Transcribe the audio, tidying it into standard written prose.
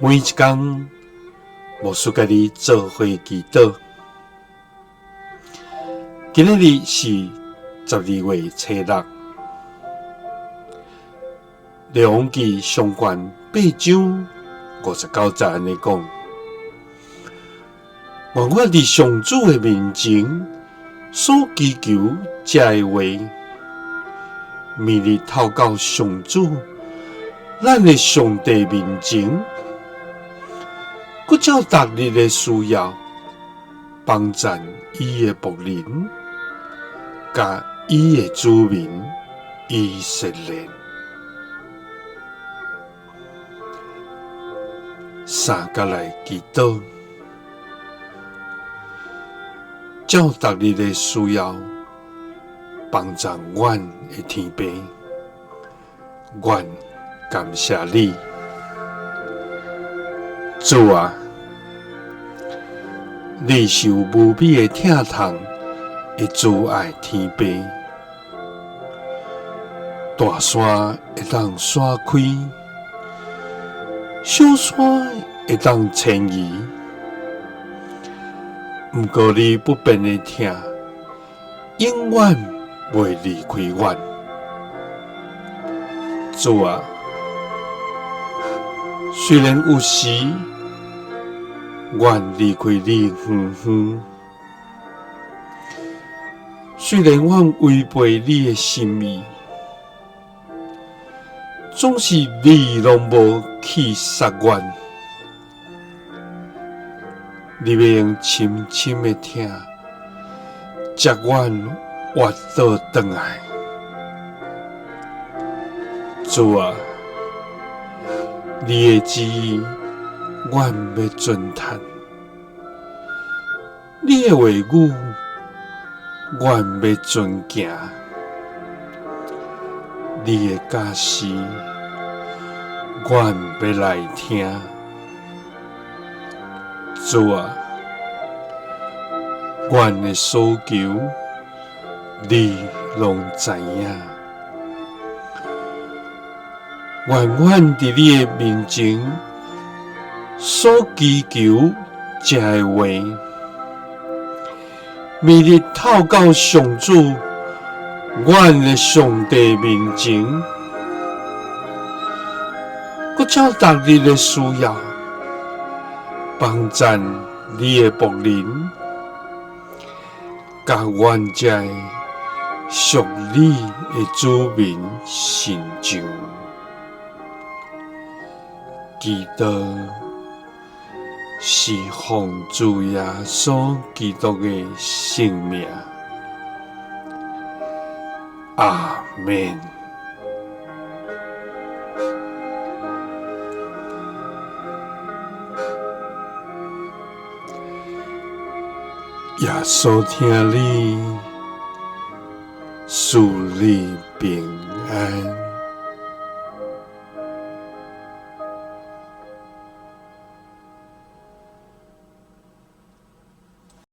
每一天，牧师甲你做伙祈祷。今日是12月初6，列王记上卷8章59节安尼讲：愿我伫上主的面前所祈求这的话，每日透到上主，咱的上帝面前。佮照逐日的需要，帮赞伊的仆人，甲伊的子民以色列。三甲来祈祷，照逐日的需要，帮赞阮的天父，阮感谢你，主啊！你是有无比的疼痛的慈爱天父，大山会当闪开，小山会当迁移，不过你不变的疼，永远袂离开阮。主啊，虽然有时阮离开你远远，虽然阮违背你的心意，总是你拢无去杀阮。你要用深深的疼，将阮挖倒转来。主啊，你的旨意阮要遵趁，你的话语阮要遵行，你的教示阮要来听。主啊，阮的所求你拢知影，愿阮伫你的面前所祈求这的话，每日透到上主，阮的上帝面前，佮照逐日的需要，帮赞你的仆人，甲阮这属你的子民成就。祈祷是奉主耶稣基督的圣名，阿们。耶稣听你，赐你平安。